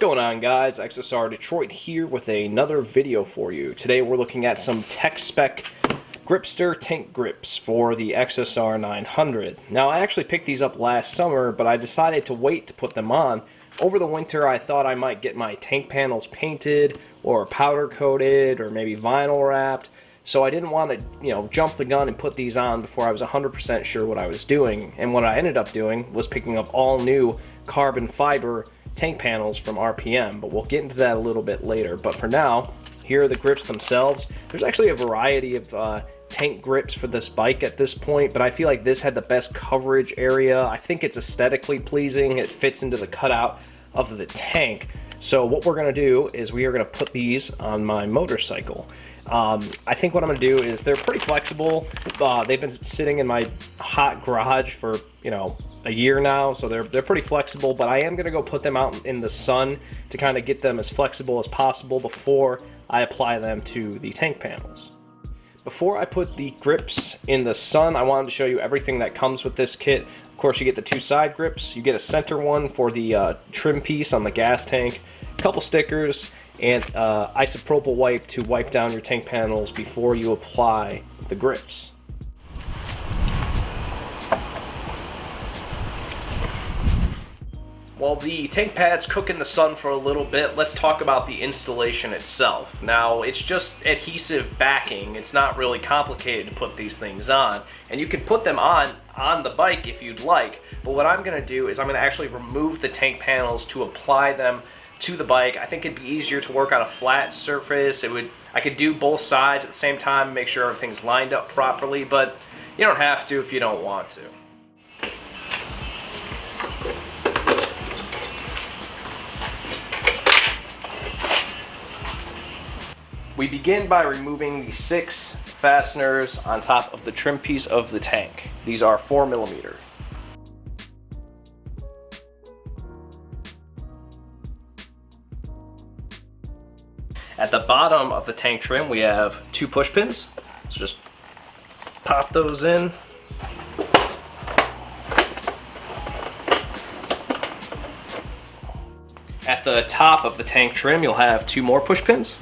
going on, guys? XSR Detroit here with another video for you. Today we're looking at some TechSpec gripster tank grips for the XSR900. Now I actually picked these up last summer, but I decided to wait to put them on. Over the winter I thought I might get my tank panels painted or powder coated or maybe vinyl wrapped. So I didn't want to, jump the gun and put these on before I was 100% sure what I was doing. And what I ended up doing was picking up all new carbon fiber tank panels from RPM, but we'll get into that a little bit later. But for now, here are the grips themselves. There's actually a variety of tank grips for this bike at this point, but I feel like this had the best coverage area. I think it's aesthetically pleasing. It fits into the cutout of the tank. So what we're going to do is we are going to put these on my motorcycle. I think what I'm going to do is they're pretty flexible. They've been sitting in my hot garage for, a year now, so they're pretty flexible, but I am going to go put them out in the sun to kind of get them as flexible as possible before I apply them to the tank panels. Before I put the grips in the sun, I wanted to show you everything that comes with this kit. Of course, you get the two side grips, you get a center one for the trim piece on the gas tank, a couple stickers, and isopropyl wipe to wipe down your tank panels before you apply the grips. While the tank pads cook in the sun for a little bit, let's talk about the installation itself. Now, it's just adhesive backing. It's not really complicated to put these things on, and you can put them on the bike if you'd like, but what I'm going to do is I'm going to actually remove the tank panels to apply them to the bike. I think it'd be easier to work on a flat surface. I could do both sides at the same time, make sure everything's lined up properly, but you don't have to if you don't want to. We begin by removing the 6 fasteners on top of the trim piece of the tank. These are 4mm. At the bottom of the tank trim, we have 2 push pins. So just pop those in. At the top of the tank trim, you'll have 2 more push pins.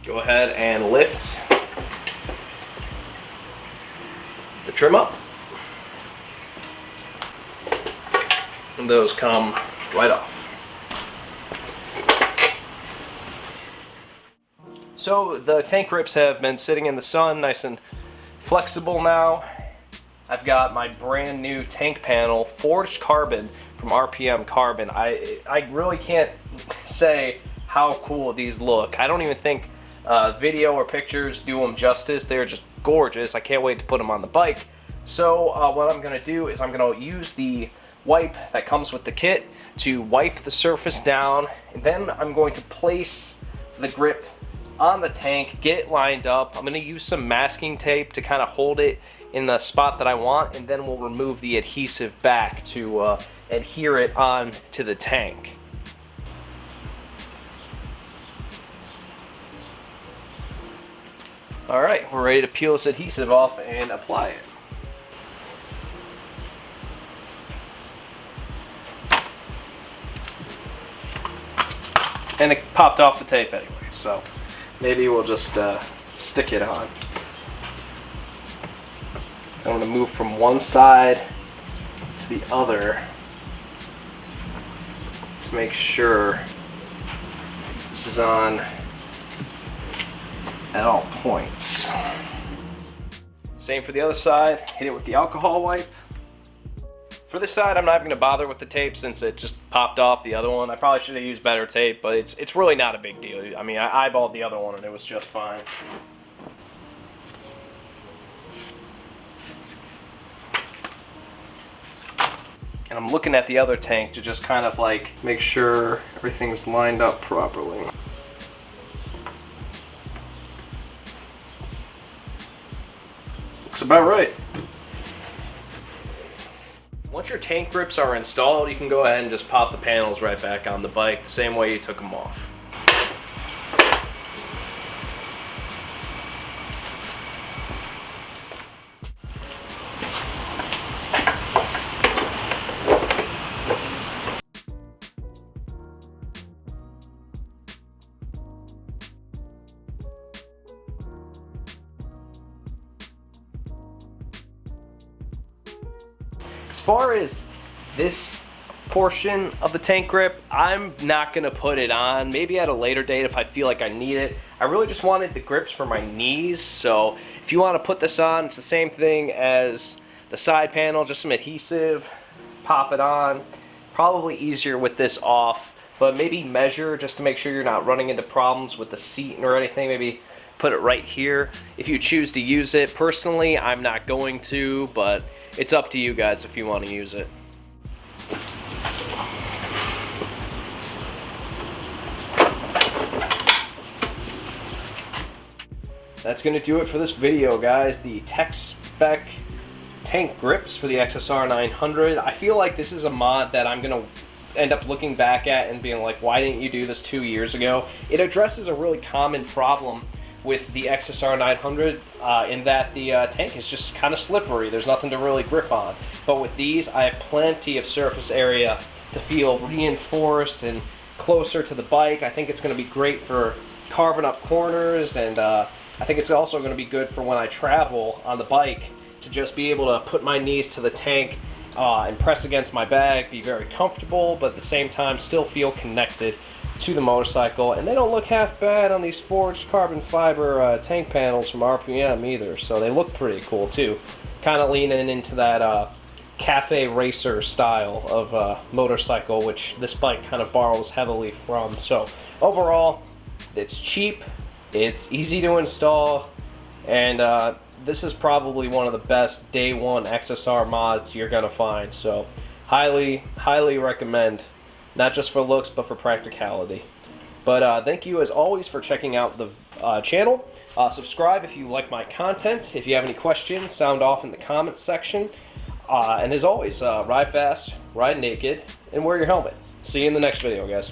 Go ahead and lift the trim up, and those come right off. So the tank grips have been sitting in the sun, nice and flexible now. I've got my brand new tank panel, forged carbon from RPM Carbon. I really can't say how cool these look. I don't even think video or pictures do them justice. They're just gorgeous. I can't wait to put them on the bike. So what I'm going to do is I'm going to use the wipe that comes with the kit to wipe the surface down, and then I'm going to place the grip on the tank, get it lined up. I'm going to use some masking tape to kind of hold it in the spot that I want, and then we'll remove the adhesive back to adhere it on to the tank. Alright, we're ready to peel this adhesive off and apply it. And it popped off the tape anyway, so maybe we'll just stick it on. I'm going to move from one side to the other to make sure this is on at all points. Same for the other side. Hit it with the alcohol wipe. For this side, I'm not even going to bother with the tape since it just popped off the other one. I probably should have used better tape, but it's really not a big deal. I mean, I eyeballed the other one and it was just fine. And I'm looking at the other tank to just kind of like make sure everything's lined up properly. Looks about right. Once your tank grips are installed, you can go ahead and just pop the panels right back on the bike the same way you took them off. As far as this portion of the tank grip, I'm not gonna put it on, maybe at a later date if I feel like I need it. I really just wanted the grips for my knees, so if you want to put this on, it's the same thing as the side panel, just some adhesive, pop it on. Probably easier with this off, but maybe measure just to make sure you're not running into problems with the seat or anything. Maybe put it right here if you choose to use it. Personally, I'm not going to, but it's up to you guys if you want to use it. That's going to do it for this video, guys. The TechSpec tank grips for the XSR900. I feel like this is a mod that I'm going to end up looking back at and being like, why didn't you do this 2 years ago? It addresses a really common problem with the XSR900 in that the tank is just kind of slippery. There's nothing to really grip on. But with these, I have plenty of surface area to feel reinforced and closer to the bike. I think it's going to be great for carving up corners, and I think it's also going to be good for when I travel on the bike to just be able to put my knees to the tank and press against my bag, be very comfortable, but at the same time still feel connected to the motorcycle. And they don't look half bad on these forged carbon fiber tank panels from RPM either, so they look pretty cool too. Kind of leaning into that cafe racer style of motorcycle, which this bike kind of borrows heavily from. So overall, it's cheap, it's easy to install, and this is probably one of the best day one XSR mods you're gonna find. So highly recommend, not just for looks but for practicality. But thank you as always for checking out the channel. Subscribe if you like my content. If you have any questions, sound off in the comments section. And as always, ride fast, ride naked, and wear your helmet. See you in the next video, guys.